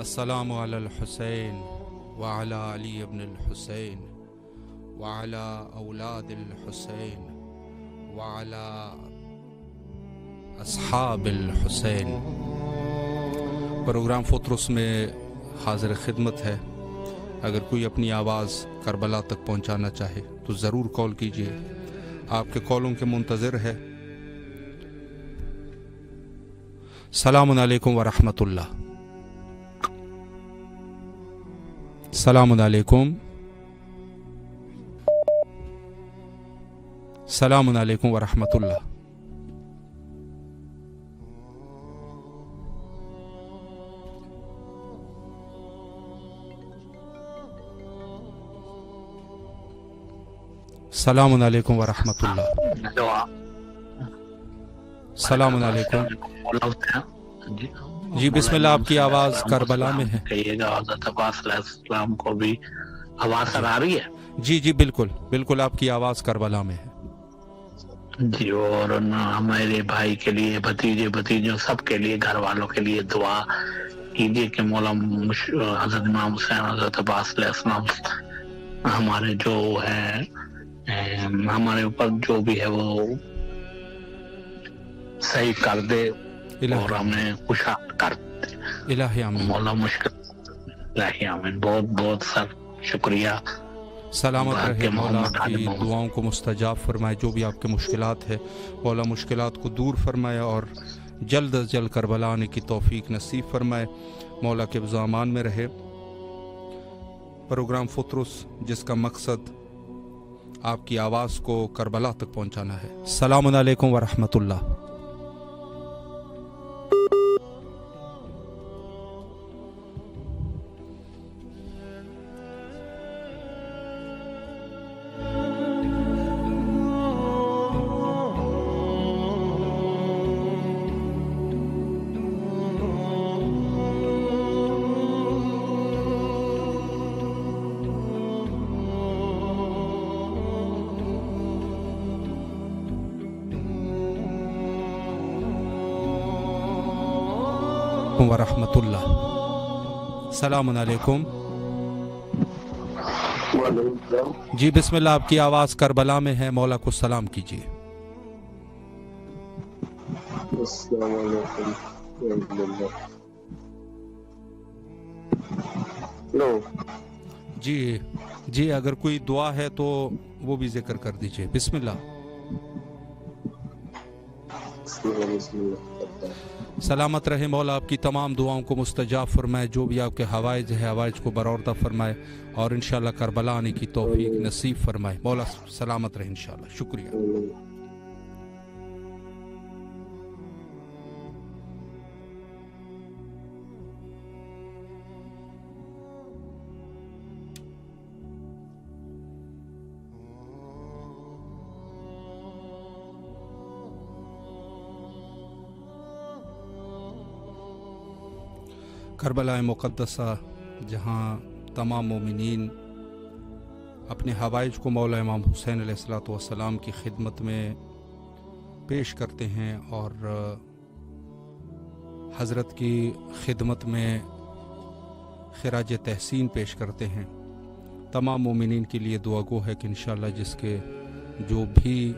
السلام علی الحسین وعلی علی ابن الحسین وعلی اولاد الحسین وعلی اصحاب الحسین۔ پروگرام فطرس میں حاضر خدمت ہے۔ اگر کوئی اپنی آواز کربلا تک پہنچانا چاہے تو ضرور کال کیجیے، آپ کے کالوں کے منتظر ہے۔ السلام علیکم ورحمۃ اللہ۔ السلام علیکم، السلام علیکم ورحمۃ اللہ۔ السلام علیکم ورحمۃ اللہ۔ السلام علیکم۔ جی بسم اللہ، آپ کی آواز کربلا میں ہے۔ کہیے گا حضرت عباس علیہ السلام کو بھی آواز آ رہی ہے؟ جی جی بالکل بالکل، آپ کی آواز کربلا میں ہے۔ جی، اور ہمارے بھائی کے لیے، بھتیجوں سب کے لیے، گھر والوں کے لیے دعا کیجیے کہ مولا حضرت امام حسین حضرت عباس علیہ السلام ہمارے جو ہے ہمارے اوپر جو بھی ہے وہ صحیح کر دے اور ہمیں خوشحال کر دے۔ الہی آمین۔ مولا مشکل الہی آمین۔ بہت بہت سر شکریہ۔ سلامت رہے مولا، آپ کی دعاؤں کو مستجاب فرمائے۔ جو بھی آپ کے مشکلات ہے مولا مشکلات کو دور فرمائے اور جلد از جلد کربلا آنے کی توفیق نصیب فرمائے۔ مولا کے امان میں رہے۔ پروگرام فطرس جس کا مقصد آپ کی آواز کو کربلا تک پہنچانا ہے۔ السلام علیکم ورحمۃ اللہ۔ ورحمۃ اللہ۔ السلام علیکم۔ جی بسم اللہ، آپ کی آواز کربلا میں ہے، مولا کو سلام کیجیے۔ السلام علیکم۔ ہلو جی جی، اگر کوئی دعا ہے تو وہ بھی ذکر کر دیجیے۔ بسم اللہ۔ سلامت رہے مولا، آپ کی تمام دعاؤں کو مستجاب فرمائے۔ جو بھی آپ کے حوائج ہے حوائج کو برآوردہ فرمائے اور انشاءاللہ کربلا آنے کی توفیق نصیب فرمائے۔ مولا سلامت رہے انشاءاللہ۔ شکریہ۔ کربلا مقدسہ جہاں تمام مومنین اپنے حوائج کو مولا امام حسین علیہ السلام کی خدمت میں پیش کرتے ہیں اور حضرت کی خدمت میں خراج تحسین پیش کرتے ہیں۔ تمام مومنین کے لیے دعا گو ہے کہ انشاءاللہ جس کے جو بھی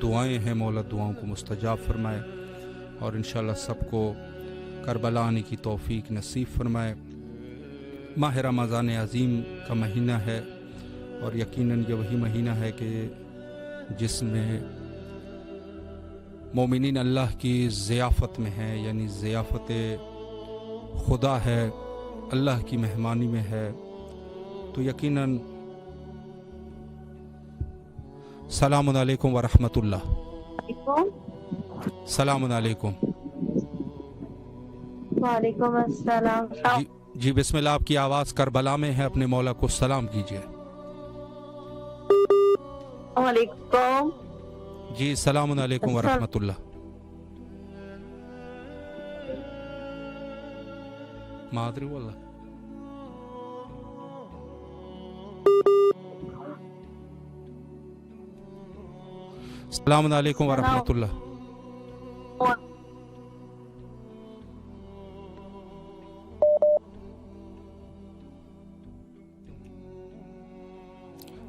دعائیں ہیں مولا دعاؤں کو مستجاب فرمائے اور انشاءاللہ سب کو کربلا آنے کی توفیق نصیب فرمائے۔ ماہ رمضان عظیم کا مہینہ ہے اور یقیناً یہ وہی مہینہ ہے کہ جس میں مومنین اللہ کی ضیافت میں ہے، یعنی ضیافت خدا ہے، اللہ کی مہمانی میں ہے۔ تو یقیناً السلام علیکم ورحمۃ اللہ۔ السلام علیکم۔ وعلیکم السلام۔ جی بسم اللہ، آپ کی آواز کربلا میں ہے، اپنے مولا کو سلام کیجیے۔ وعلیکم جی السلام علیکم ورحمۃ اللہ۔ مادری واللہ۔ السلام علیکم ورحمۃ اللہ۔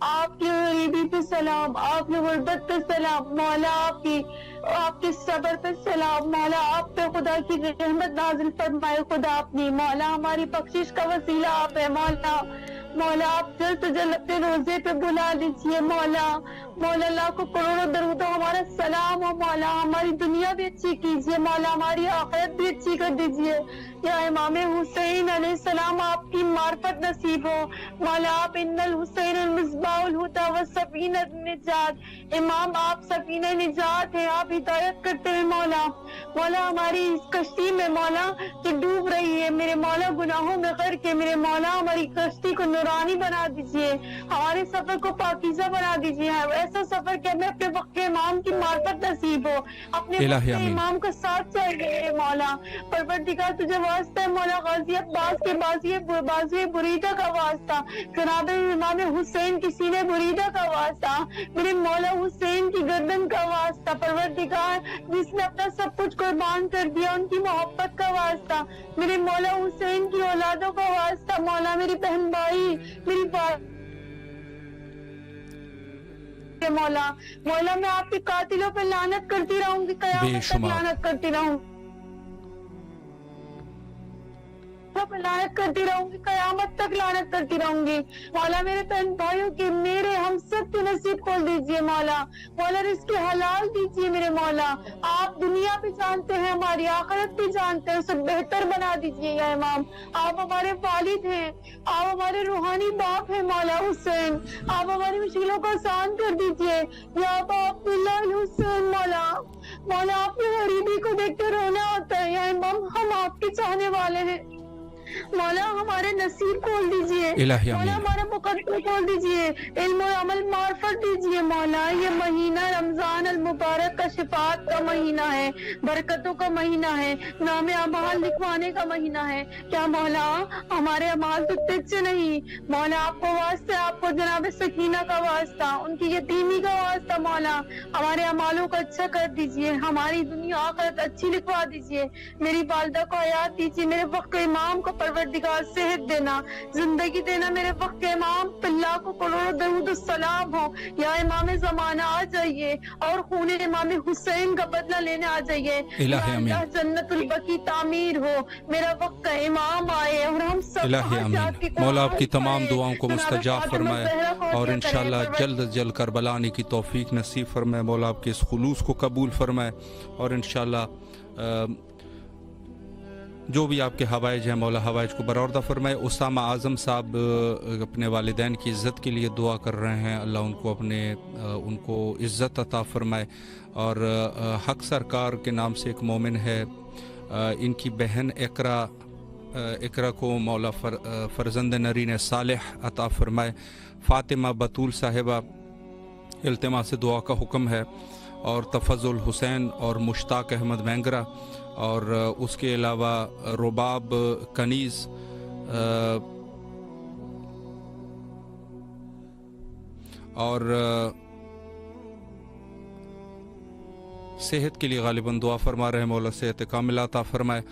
آپ کی غریبی پہ سلام، آپ کی غربت پہ سلام مولا، آپ کے صبر پہ سلام مولا، آپ پہ خدا کی رحمت نازل فرمائے خدا اپنی مولا، ہماری بخشش کا وسیلہ آپ ہے مولا آپ جلد سے جلد اپنے روزے پہ بلا لیجیے مولا اللہ کو کروڑوں درود ہمارا سلام ہو مولا، ہماری دنیا بھی اچھی کیجیے مولا، ہماری آخرت بھی اچھی کر دیجیے یا امام حسین علیہ السلام آپ کی معرفت نصیب ہو مولا، آپ ان الحسین المصباح الہدی والسفینہ النجات، امام آپ سفینہ نجات ہیں، آپ ہدایت کرتے ہیں مولا ہماری اس کشتی میں مولا جو ڈوب رہی ہے میرے مولا گناہوں میں غرق ہے میرے مولا، ہماری کشتی کو نورانی بنا دیجیے، ہمارے سفر کو پاکیزہ بنا دیجیے، ایسا سفر کہ ہمیں اپنے وقت امام کی معرفت نصیب ہو، اپنے وقت امام کا ساتھ چاہیے میرے مولا، پروردگار تجھے واسطہ ہے مولا، غازی عباس کے بازوئے بریدہ کا واسطہ، جناب امام حسین کی سینے بریدہ کا واسطہ، میرے مولا حسین کی گردن کا واسطہ، پروردگار جس نے اپنا سب کچھ قربان کر دیا ان کی محبت کا واسطہ، میرے مولا حسین کی اولادوں کا واسطہ مولا، میری بہن بھائی میری مولا میں آپ کے قاتلوں پہ لعنت کرتی رہوں گی، قیامت تک لعنت کرتی رہوں گی، لعنت کرتی رہوں گی، قیامت تک لعنت کرتی رہوں گی مولا، میرے بہن بھائیوں کی میرے ہم سب کی نصیب کھول دیجیے مولا رزق حلال دیجیے میرے مولا، آپ دنیا بھی جانتے ہیں ہماری آخرت بھی جانتے ہیں، اسے بہتر بنا دیجیے یا امام، آپ ہمارے والد ہیں، آپ ہمارے روحانی باپ ہیں مولا حسین، آپ ہماری مشکلوں کو آسان کر دیجیے یا باپ اللہ حسین مولا آپ کی غریبی کو دیکھ کے رونا ہوتا ہے یا امام، ہم آپ کے چاہنے والے ہیں مولا، ہمارے نصیب کھول دیجئے مولا، ہمارا مقدر کھول دیجئے، علم و عمل معرفت دیجئے مولا، یہ مہینہ رمضان المبارک کا شفاعت کا مہینہ ہے، برکتوں کا مہینہ ہے، نام اعمال لکھوانے کا مہینہ ہے، کیا مولا ہمارے اعمال تو تجھ سے نہیں مولا، آپ کو واسطہ، آپ کو جناب سکینہ کا واسطہ، ان کی یتیمی کا واسطہ مولا، ہمارے اعمالوں کو اچھا کر دیجئے، ہماری دنیا آخرت اچھی لکھوا دیجئے، میری والدہ کو حیات دیجئے، میرے وقت امام کو پروردگار صحت دینا، زندگی دینا، میرے وقت امام اللہ کو کروڑوں درود السلام ہو یا امام زمانہ آ جائیے اور خون امام حسین کا بدلہ لینے آ جائیے، اللہ جنت البقیع تعمیر ہو، میرا وقت کا امام آئے اور ہم سب مولا آپ کی تمام دعاؤں کو مستجاب فرمائے اور انشاءاللہ جلد از جلد کربلا آنے کی توفیق نصیب فرمائے، مولا آپ کے اس خلوص کو قبول فرمائے اور انشاءاللہ جو بھی آپ کے حوائج ہیں مولا حوائج کو برآوردہ فرمائے۔ اسامہ اعظم صاحب اپنے والدین کی عزت کے لیے دعا کر رہے ہیں، اللہ ان کو عزت عطا فرمائے، اور حق سرکار کے نام سے ایک مومن ہے، ان کی بہن اقرا کو مولا فرزند نرین صالح عطا فرمائے۔ فاطمہ بطول صاحبہ التماس سے دعا کا حکم ہے، اور تفضل حسین اور مشتاق احمد مینگرا، اور اس کے علاوہ رباب کنیز، اور صحت کے لیے غالباً دعا فرما رہے ہیں، مولا صحت کاملہ عطا فرمائے،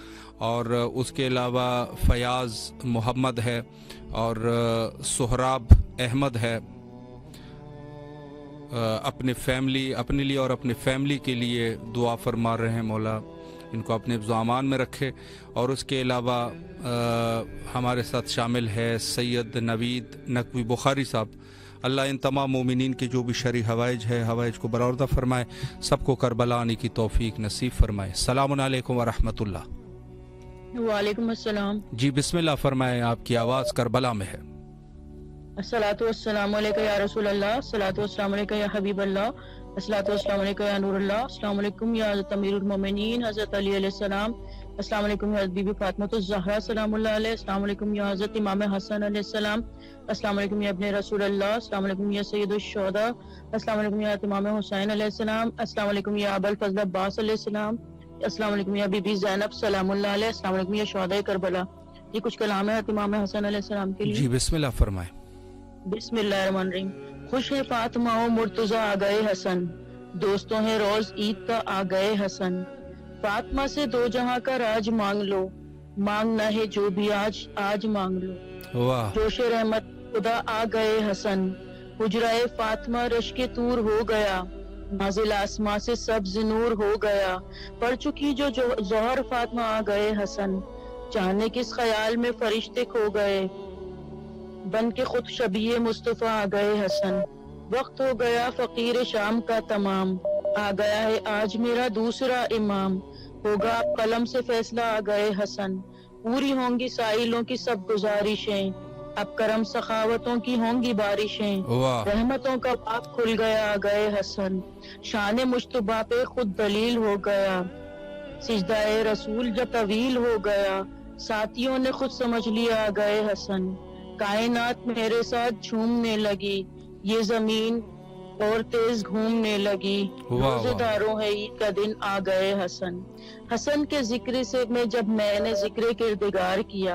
اور اس کے علاوہ فیاض محمد ہے اور سہراب احمد ہے، اپنے لیے اور اپنے فیملی کے لیے دعا فرما رہے ہیں، مولا ان کو اپنے حفظ و امان میں رکھے۔ اور اس کے علاوہ ہمارے ساتھ شامل ہے سید نوید نقوی بخاری صاحب، اللہ ان تمام مومنین کے جو بھی شرعی حوائج ہے حوائج کو برآوردہ فرمائے، سب کو کربلا آنے کی توفیق نصیب فرمائے۔ السلام علیکم ورحمۃ اللہ۔ وعلیکم السلام۔ جی بسم اللہ فرمائیں، آپ کی آواز کربلا میں ہے۔ الصلاۃ والسلام علیکہ یا رسول اللہ، الصلاۃ والسلام علیکہ یا حبیب اللہ، الصلاۃ والسلام علیکہ یا نور اللہ، السلام علیکم یا حضرت امیر المومنین حضرت علی علیہ السلام، السلام علیکم یا بی بی فاطمہ الزہرا سلام اللہ علیہ، السلام علیکم یا حضرت امام حسن علیہ السلام، السلام علیکم یا ابن رسول اللہ، السلام علیکم یا سید الشہداء، السلام علیکم یا امام حسین علیہ السلام، السلام علیکم یا ابو الفضل عباس علیہ السلام، السلام علیکم یا بی بی زینب سلام اللہ علیہ، السلام علیکم یا شہداء کربلا۔ یہ کچھ کلام ہے امام حسن علیہ السلام کے لیے۔ جی بسم اللہ فرمائیں۔ بسم اللہ الرحمن الرحیم۔ خوش ہے فاطمہ و مرتضیٰ آ گئے حسن، دوستوں ہیں روز عید کا آ گئے حسن، فاطمہ سے دو جہاں کا راج مانگ لو، مانگنا ہے جو بھی آج مانگ لو، واہ، جوش رحمت خدا آ گئے حسن، حجرائے فاطمہ رشک طور ہو گیا، نازل آسماں سے سبز نور ہو گیا، پڑ چکی جو ظہر فاطمہ آ گئے حسن، جانے کس خیال میں فرشتے کھو گئے، بن کے خود شبیہ مصطفیٰ آ گئے حسن، وقت ہو گیا فقیر شام کا تمام، آ گیا ہے آج میرا دوسرا امام، ہوگا اب قلم سے فیصلہ آ گئے حسن، پوری ہوں گی سائلوں کی سب گزارشیں، اب کرم سخاوتوں کی ہوں گی بارشیں، واہ رحمتوں کا باب کھل گیا آ گئے حسن، شان مشتبہ پہ خود دلیل ہو گیا، سجدہ رسول جب طویل ہو گیا، ساتھیوں نے خود سمجھ لیا آ گئے حسن، کائنات میرے ساتھ جھومنے لگی، یہ زمین اور تیز گھومنے لگی، واہ روزے واہ داروں ہے عید کا دن آ گئے حسن، حسن کے ذکر سے جب میں نے ذکر کردگار کیا،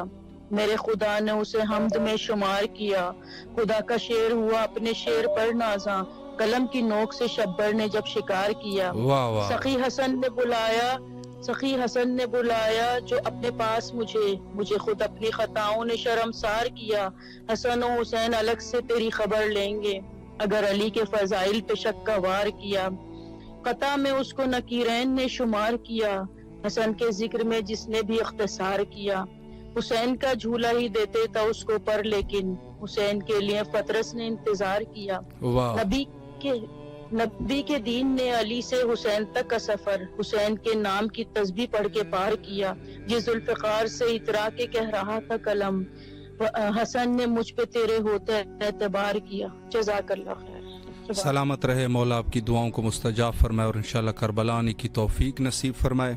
میرے خدا نے اسے حمد میں شمار کیا، خدا کا شعر ہوا اپنے شعر پر نازاں، قلم کی نوک سے شبر نے جب شکار کیا، واہ واہ سخی حسن نے بلایا جو اپنے پاس مجھے خود اپنی خطاؤں نے شرمسار کیا، حسن و حسین الگ سے تیری خبر لیں گے، اگر علی کے فضائل پہ شک کا وار کیا، قطع میں اس کو نکیرین نے شمار کیا، حسن کے ذکر میں جس نے بھی اختصار کیا، حسین کا جھولا ہی دیتے تھا اس کو پر، لیکن حسین کے لیے فطرس نے انتظار کیا، واہ نبی کے دین نے علی سے حسین تک کا سفر، حسین کے نام کی تسبیح پڑھ کے پار کیا، جس ذوالفقار سے اترا کے کہہ رہا تھا قلم، حسن نے مجھ پہ تیرے ہوتے اعتبار کیا، جزاک اللہ خیر۔ سلامت رہے، مولا آپ کی دعاؤں کو مستجاب فرمائے اور انشاءاللہ کربلا آنے کی توفیق نصیب فرمائے،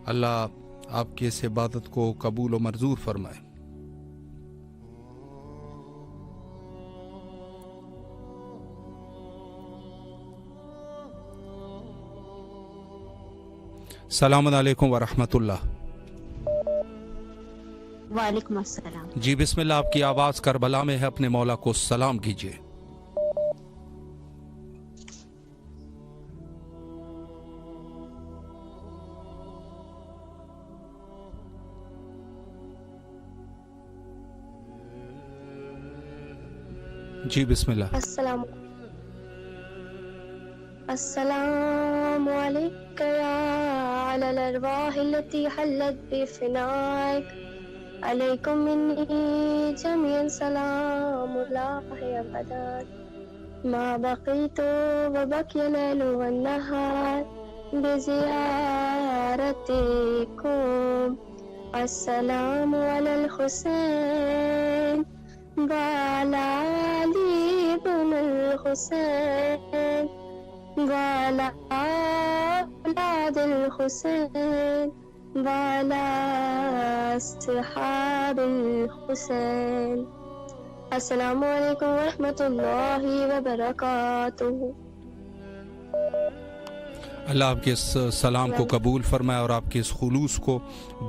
اللہ آپ کی اس عبادت کو قبول و منظور فرمائے۔ السلام علیکم ورحمۃ اللہ۔ وعلیکم السلام۔ جی بسم اللہ، آپ کی آواز کربلا میں ہے، اپنے مولا کو سلام کیجیے۔ جی بسم اللہ۔ السلام علیکم یا علی الارواح التي حلت بفنائک، علیکم منی جميعا سلام اللہ ابدا، ما بقیت وبقی اللیل والنہار بزیارتکم، السلام علی الحسین وعلی علی بن الحسین وعلی اولاد الحسین وعلی اصحاب الحسین۔ السلام علیکم ورحمۃ اللہ وبرکاتہ۔ اللہ آپ کے اس سلام کو قبول فرمائے اور آپ کے اس خلوص کو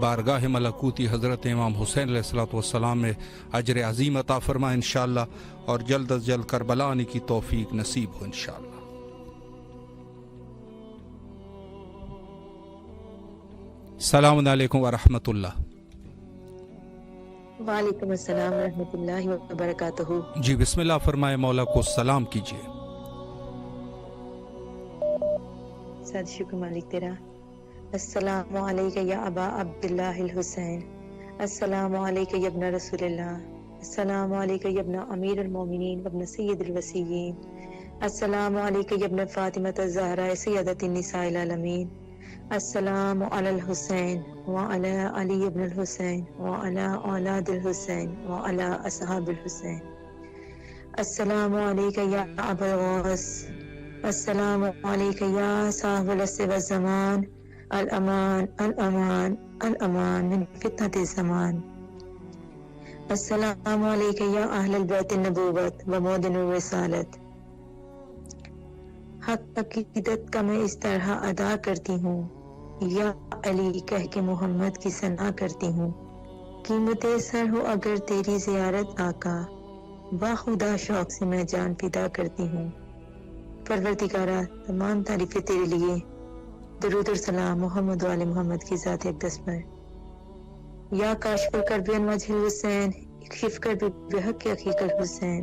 بارگاہ ملکوتی حضرت امام حسین علیہ الصلوۃ والسلام میں اجر عظیم عطا فرمائے انشاءاللہ، اور جلد از جلد کربلا آنے کی توفیق نصیب ہو انشاءاللہ۔ السلام علیکم ورحمۃ اللہ۔ وعلیکم السلام ورحمۃ اللہ وبرکاتہ۔ جی بسم اللہ فرمائے، مولا کو سلام کیجیے۔ سعد شکر مالک تیرا۔ السلام علیکم یا ابا عبداللہ الحسین، السلام علیکم یا ابن رسول اللہ، السلام علیکم یا ابن امیر المومنین وابن سید الوصیین، السلام علیکم یا ابن فاطمہ الزہرا سیدۃ النساء العالمین، السلام علی الحسین وعلی علی ابن الحسین وعلی اولاد الحسین وعلی اصحاب الحسین، السلام علیکم یا ابا الغوث، السلام علیکم یا صاحب العصر والزمان، الامان الامان الامان من فتنة الزمان، السلام علیکم یا اہل البیت النبوت و مودن الرسالت۔ حق عقیدت کا میں اس طرح ادا کرتی ہوں، یا علی کہہ کے محمد کی ثنا کرتی ہوں، قیمت سر ہو اگر تیری زیارت آقا، با خدا شوق سے میں جان فدا کرتی ہوں۔ پروردگارہ تمام تعریفیں تیرے لیے، درود اور سلام محمد و آل محمد کی ذات اقدس پر۔ یا کاشف الکرب عن وجہ الحسین، اکشف کر بحق حقیق الحسین۔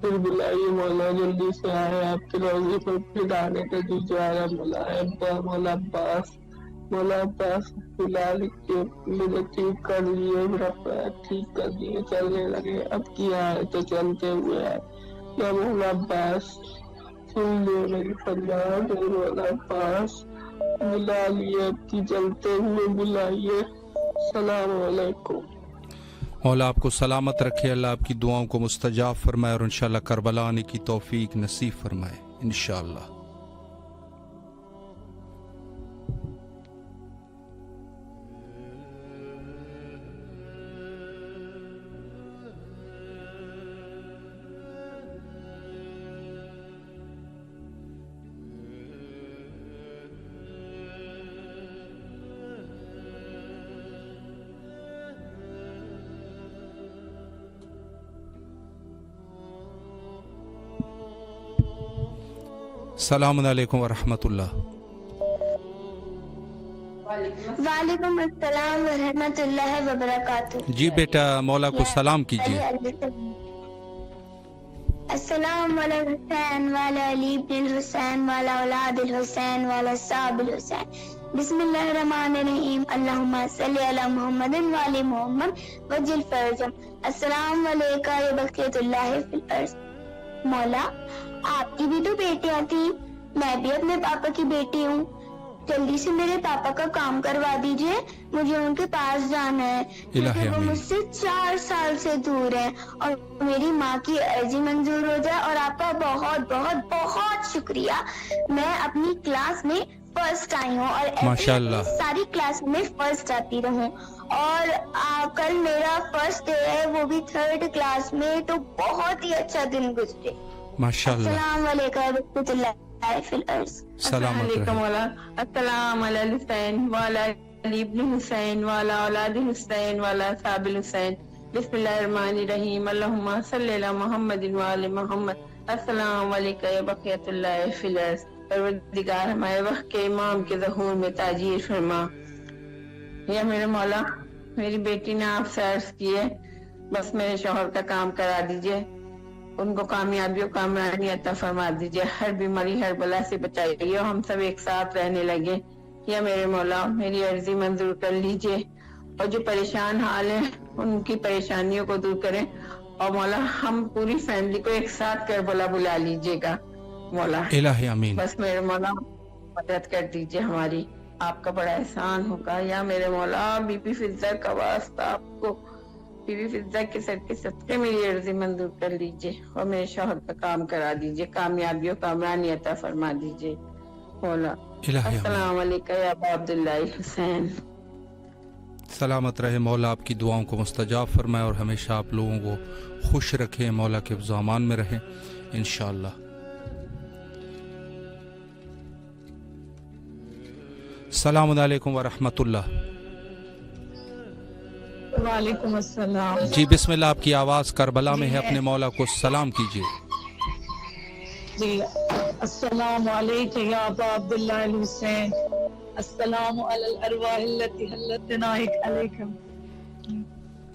پھر بلائیے مولا جلدی سے آئے آپ کے روزے پر پھر آنے کا دیجیے آیا مولا عباس فلحال کے مجھے ٹھیک کر لیے میرا پیر ٹھیک کر دیے چلنے لگے اب کیا ہے تو چلتے ہوئے ہے یا مولا عباس سن لیے میری فریاد مولا عباس بلا لیے اب کی چلتے ہوئے بلائیے السلام علیکم مولا آپ کو سلامت رکھے اللہ آپ کی دعاؤں کو مستجاب فرمائے اور انشاءاللہ کربلا آنے کی توفیق نصیب فرمائے انشاءاللہ السلام علیکم ورحمۃ اللہ وعلیکم السلام ورحمۃ اللہ وبرکاتہ جی بیٹا مولا کو سلام کیجیے السلام علی الحسین وعلی علی بن الحسین وعلی اولاد الحسین وعلی صحاب الحسین بسم اللہ الرحمن الرحیم اللہم صلی علی محمد وعلی محمد وجل فرجم السلام علیکم یا بقیت اللہ فی الارض مولا آپ کی بھی تو بیٹیاں تھیں میں بھی اپنے پاپا کی بیٹی ہوں جلدی سے میرے پاپا کا کام کروا دیجئے مجھے ان کے پاس جانا ہے کیونکہ وہ مجھ سے 4 سال سے دور ہیں اور میری ماں کی عرضی منظور ہو جائے اور آپ کا بہت بہت بہت شکریہ میں اپنی کلاس میں فرسٹ آئی ہوں اور ساری کلاس میں فرسٹ آتی رہوں اور کل میرا فرسٹ ڈے ہے وہ بھی 3rd کلاس میں تو بہت ہی اچھا دن گزرے ماشاءاللہ السلام علیکم ورحمۃ اللہ فی الارض السلام علیکم السلام علی الحسین وعلی علی ابن حسین وعلی اولاد حسین وعلی صحاب الحسین بسم اللہ الرحمن الرحیم اللہم صلی علی محمد وعلی محمد السلام علیکم یا بقیت اللہ فی الارض پروردگار ہمارے وقت کے امام کے ظہور میں تاجیر فرما یا میرے مولا میری بیٹی نے آپ سے عرض کی ہے بس میرے شوہر کا کام کرا دیجئے ان کو کامیابی و کامرانی عطا فرما دیجئے ہر بیماری ہر بلا سے بچائیے اور ہم سب ایک ساتھ رہنے لگے یا میرے مولا میری عرضی منظور کر لیجئے اور جو پریشان حال ہیں ان کی پریشانیوں کو دور کریں اور مولا ہم پوری فیملی کو ایک ساتھ کربلا بلا لیجئے گا مولا الہی آمین بس میرے مولا مدد کر دیجئے ہماری آپ کا بڑا احسان ہوگا یا میرے مولا بی بی فضہ کا واسطہ آپ کو بی بی فضہ کے سر کے صدقے میری عرضی منظور کر لیجئے اور میرے شوہر کا کام کرا دیجئے کامیابی و کامرانی عطا فرما دیجئے مولا السلام علیکم یا ابا عبداللہ حسین سلامت رہے مولا آپ کی دعاؤں کو مستجاب فرمائے اور ہمیشہ آپ لوگوں کو خوش رکھے مولا کے امان میں رہیں انشاءاللہ السلام علیکم ورحمۃ اللہ وعلیکم السلام جی بسم اللہ آپ کی آواز کربلا میں ہے اپنے مولا کو سلام کیجیے جی السلام علیکم یا ابا عبداللہ الحسین السلام علی الارواح التي حلت بنائک علیکم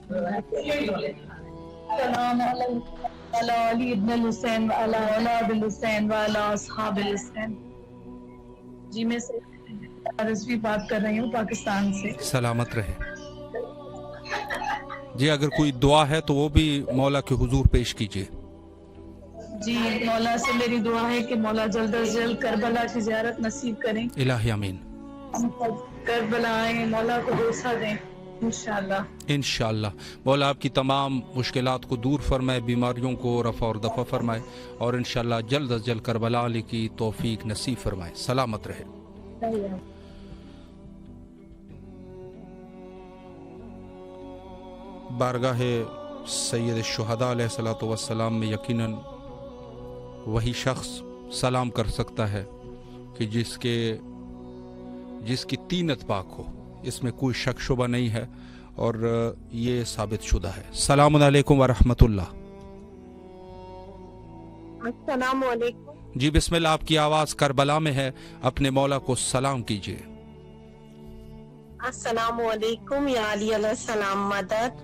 السلام علی علی ابن الحسین وعلی اولاد الحسین وعلی اصحاب الحسین جی میں رضوی بات کر رہی ہوں پاکستان سے سلامت رہے جی اگر کوئی دعا ہے تو وہ بھی مولا کے حضور پیش کیجیے جی مولا سے میری دعا ہے کہ مولا جلد از جلد کربلا کی زیارت نصیب کریں الہی آمین کربلا آئیں مولا کو بوسہ دیں انشاءاللہ انشاءاللہ مولا آپ کی تمام مشکلات کو دور فرمائے بیماریوں کو رفع اور دفع فرمائے اور انشاءاللہ جلد از جلد کربلا علی کی توفیق نصیب فرمائے سلامت رہے بارگاہ سید الشہداء علیہ الصلوۃ والسلام میں یقیناً وہی شخص سلام کر سکتا ہے کہ جس کی طینت پاک ہو اس میں کوئی شک شبہ نہیں ہے اور یہ ثابت شدہ ہے السلام علیکم ورحمۃ اللہ السلام علیکم جی بسم اللہ آپ کی آواز کربلا میں ہے اپنے مولا کو سلام کیجیے السلام علیکم یا علی علیہ السلام مدد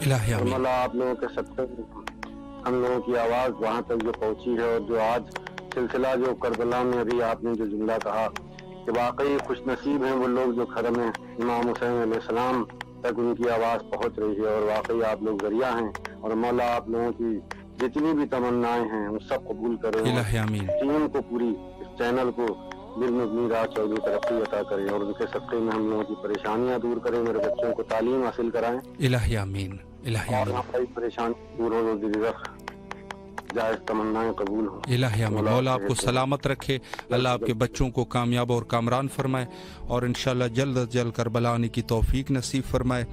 الہی اور آمین مولا آپ لوگوں کے صدقے ہم لوگوں کی آواز وہاں تک جو پہنچی ہے، اور جو آج سلسلہ جو کربلا میں ابھی آپ نے جو جملہ کہا کہ واقعی خوش نصیب ہیں وہ لوگ جو گھر میں امام حسین علیہ السلام تک ان کی آواز پہنچ رہی ہے، اور واقعی آپ لوگ ذریعہ ہیں، اور مولا آپ لوگوں کی جتنی بھی تمنائیں ہیں ان سب قبول کریں، الہی آمین ٹیم کو پوری اس چینل کو دل میں اپنی راہ چودھری ترقی عطا کریں، اور ان کے صدقے میں ہم لوگوں کی پریشانیاں دور کریں، میرے بچوں کو تعلیم حاصل کرائیں، الہی آمین الہی اور آمین ہماری پریشانی دور ہو، دل رخ جائز تمنائیں قبول ہوں۔ الہی آمین مولا آپ کو سلامت رکھے، اللہ آپ کے بچوں کو کامیاب اور کامران فرمائے، اور انشاءاللہ جلد از جلد کربلا آنے کی توفیق نصیب فرمائے۔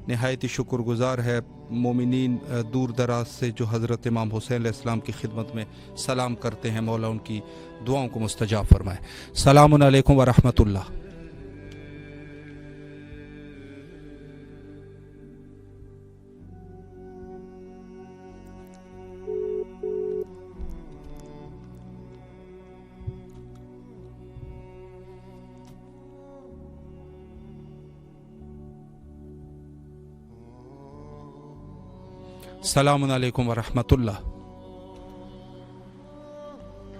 نہایت ہی شکر گزار ہے مومنین دور دراز سے جو حضرت امام حسین علیہ السلام کی خدمت میں سلام کرتے ہیں، مولا ان کی دعاؤں کو مستجاب فرمائے۔ السلام علیکم ورحمۃ اللہ۔ السلام علیکم ورحمۃ اللہ۔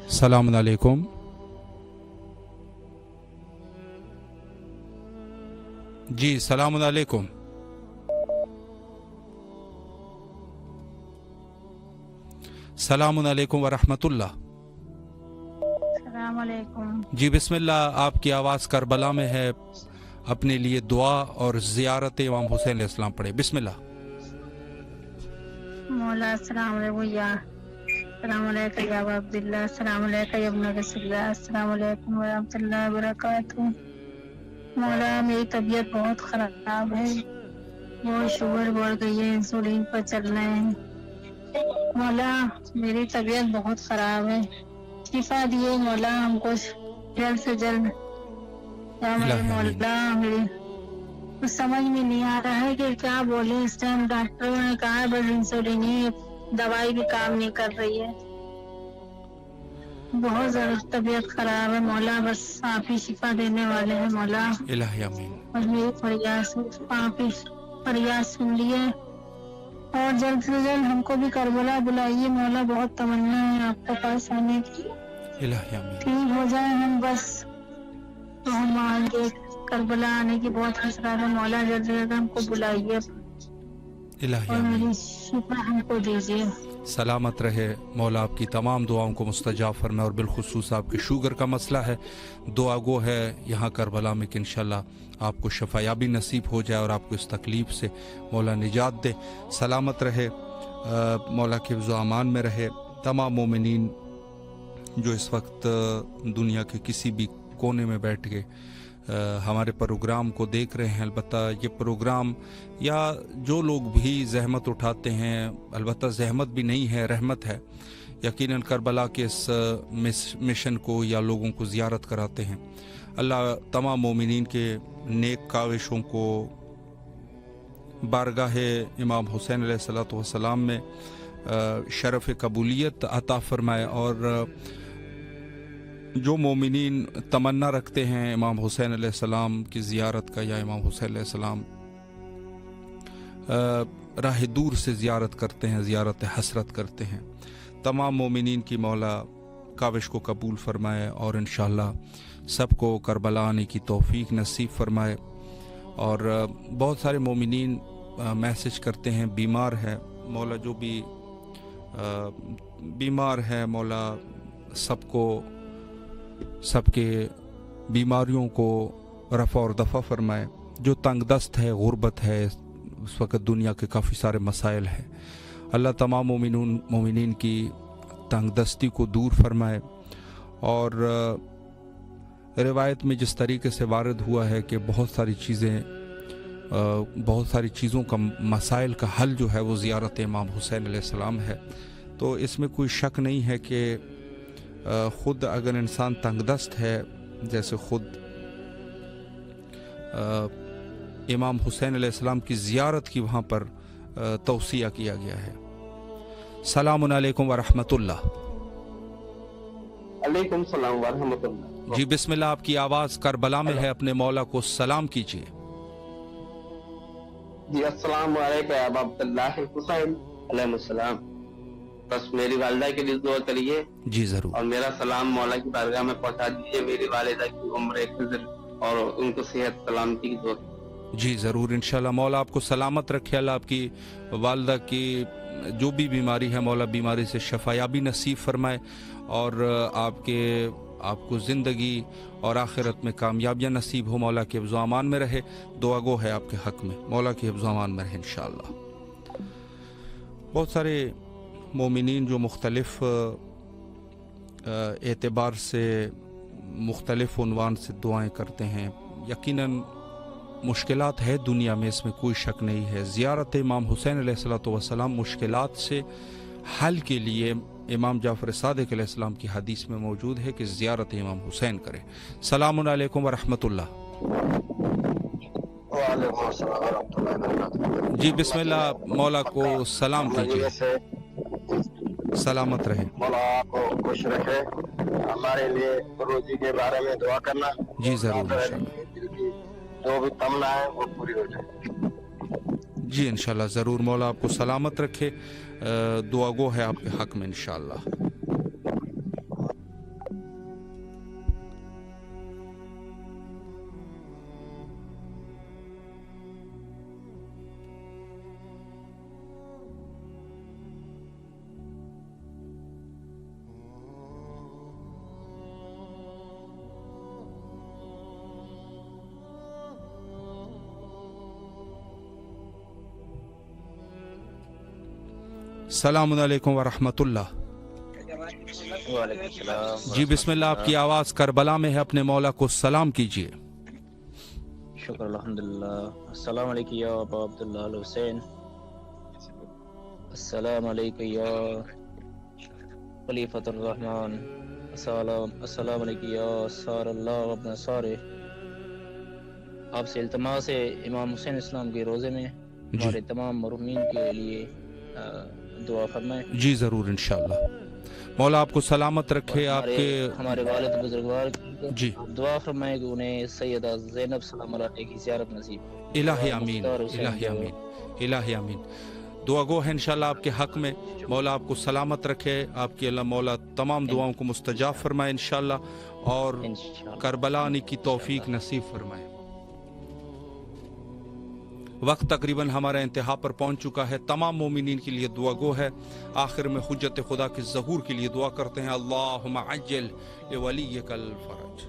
السلام علیکم۔ جی السلام علیکم۔ السلام علیکم ورحمۃ اللہ۔ السلام علیکم۔ جی بسم اللہ، آپ کی آواز کربلا میں ہے، اپنے لیے دعا اور زیارت امام حسین علیہ السلام پڑھے، بسم اللہ۔ مولا السلام علیکم یا السلام علیکم یا ابا عبداللہ، السلام علیکم یا ابن رسول اللہ، السلام علیکم ورحمۃ اللہ وبرکاتہ۔ مولا میری طبیعت بہت خراب ہے، بہت شوگر بڑھ گئی ہے، انسولین پر چل رہے ہیں۔ مولا میری طبیعت بہت خراب ہے، شفا دیے مولا ہم کو جلد سے جلد، یا میرے مولا میری کچھ سمجھ میں نہیں آ رہا ہے کہ کیا بولے اس ٹائم۔ ڈاکٹروں نے کہا ہے بس انسولین ہی، دوائی بھی کام نہیں کر رہی ہے، بہت زیادہ طبیعت خراب ہے مولا، بس آپ ہی شفا دینے والے ہیں مولا، الہی آمین۔ اور میری فریاد آپ ہی فریاد سن لیے، اور جلد سے جلد ہم کو بھی کربلا بلائیے مولا، بہت تمنا ہے آپ کے پاس آنے کی، الہی آمین۔ ٹھیک ہو جائے ہم بس، تو ہم آگے کربلا آنے کی بہت حسرت ہے مولا، جلد سے جلد ہم کو بلائیے الہی اور آمین۔ میری شفا ہم کو دیجیے۔ سلامت رہے، مولا آپ کی تمام دعاؤں کو مستجاب فرمائے، اور بالخصوص آپ کے شوگر کا مسئلہ ہے، دعا گو ہے یہاں کربلا میں کہ انشاءاللہ آپ کو شفایابی نصیب ہو جائے اور آپ کو اس تکلیف سے مولا نجات دے۔ سلامت رہے، مولا کے حفظ و امان میں رہے۔ تمام مومنین جو اس وقت دنیا کے کسی بھی کونے میں بیٹھ کے ہمارے پروگرام کو دیکھ رہے ہیں، البتہ یہ پروگرام یا جو لوگ بھی زحمت اٹھاتے ہیں، البتہ زحمت بھی نہیں ہے، رحمت ہے، یقیناً کربلا کے اس مشن کو یا لوگوں کو زیارت کراتے ہیں۔ اللہ تمام مومنین کے نیک کاوشوں کو بارگاہ امام حسین علیہ الصلوۃ والسلام میں شرف قبولیت عطا فرمائے، اور جو مومنین تمنا رکھتے ہیں امام حسین علیہ السلام کی زیارت کا، یا امام حسین علیہ السلام راہ دور سے زیارت کرتے ہیں، زیارت حسرت کرتے ہیں، تمام مومنین کی مولا کاوش کو قبول فرمائے، اور انشاءاللہ سب کو کربلا آنے کی توفیق نصیب فرمائے۔ اور بہت سارے مومنین میسج کرتے ہیں بیمار ہے مولا، جو بھی بیمار ہے مولا سب کو، سب کے بیماریوں کو رفع اور دفع فرمائے۔ جو تنگ دست ہے، غربت ہے، اس وقت دنیا کے کافی سارے مسائل ہیں، اللہ تمام مومنین کی تنگ دستی کو دور فرمائے۔ اور روایت میں جس طریقے سے وارد ہوا ہے کہ بہت ساری چیزوں کا مسائل کا حل جو ہے وہ زیارت امام حسین علیہ السلام ہے، تو اس میں کوئی شک نہیں ہے کہ خود اگر انسان تنگ دست ہے، جیسے خود امام حسین علیہ السلام کی زیارت کی وہاں پر توصیہ کیا گیا ہے۔ السلام علیکم ورحمۃ اللہ۔ علیکم السلام ورحمۃ اللہ۔ جی بسم اللہ، آپ کی آواز کربلا میں ہے، اپنے مولا کو سلام کیجیے۔ جی السلام علیکم ابا عبداللہ حسین علیہ السلام. بس میری والدہ کے لیے دعا کریے جی ضرور. اور میرا سلام مولا کی بارگاہ میں پہنچا دیجیے. میری والدہ کی عمر خضر اور ان کو صحت سلامتی کی دعا. جی ضرور انشاءاللہ. مولا آپ کو سلامت رکھے. اللہ آپ کی والدہ کی جو بھی بیماری ہے مولا بیماری سے شفایابی نصیب فرمائے اور آپ کو زندگی اور آخرت میں کامیابیاں نصیب ہو. مولا کے حفظ و امان میں رہے. دعا گو ہے آپ کے حق میں. مولا کے حفظ و امان میں رہے انشاءاللہ. بہت سارے مومنین جو مختلف اعتبار سے مختلف عنوان سے دعائیں کرتے ہیں. یقیناً مشکلات ہے دنیا میں، اس میں کوئی شک نہیں ہے. زیارت امام حسین علیہ الصلوۃ والسلام مشکلات سے حل کے لیے امام جعفر صادق علیہ السلام کی حدیث میں موجود ہے کہ زیارت امام حسین کرے. السلام علیکم ورحمۃ اللہ. وعلیکم السلام ورحمۃ اللہ وبرکاتہ. جی بسم اللہ. مولا کو سلام کیجیے. سلامت رہے. مولا آپ کو خوش رکھے. ہمارے لیے روزی کے بارے میں دعا کرنا. جی ضرور انشاءاللہ. دل کی جو بھی تمنا ہے وہ پوری ہو جائے. جی انشاءاللہ ضرور. مولا آپ کو سلامت رکھے. دعا گو ہے آپ کے حق میں انشاءاللہ. السلام علیکم ورحمۃ اللہ. وعلیکم السلام. جی بسم اللہ. آپ کی آواز کربلا میں ہے. اپنے مولا کو سلام کیجیے. شکر الحمدللہ. السلام علیکم یا ابا عبداللہ الحسین. السلام علیکم یا خلیفۃ الرحمن. السلام علیکم یا سار اللہ ابن سارے. آپ سے التماس ہے امام حسین اسلام کے روزے میں ہمارے تمام مرحومین کے لیے دعا فرمائیں. جی ضرور انشاءاللہ. مولا آپ کو سلامت رکھے. آپ کے ہمارے والد بزرگوار جی دعا فرمائے کہ انہیں سیدہ زینب سلام اللہ علیہ کی زیارت نصیب. الہی آمین. الہی آمین. الہی آمین. دعا گو ہے انشاءاللہ آپ کے حق میں. مولا آپ کو سلامت رکھے. آپ کی اللہ مولا تمام دعاؤں کو مستجاب فرمائے انشاءاللہ اور کربلا آنے کی توفیق نصیب فرمائے. وقت تقریباً ہمارا انتہا پر پہنچ چکا ہے. تمام مومنین کے لیے دعا گو ہے. آخر میں حجت خدا کے ظہور کے لیے دعا کرتے ہیں. اللہم عجل لولیک الفرج.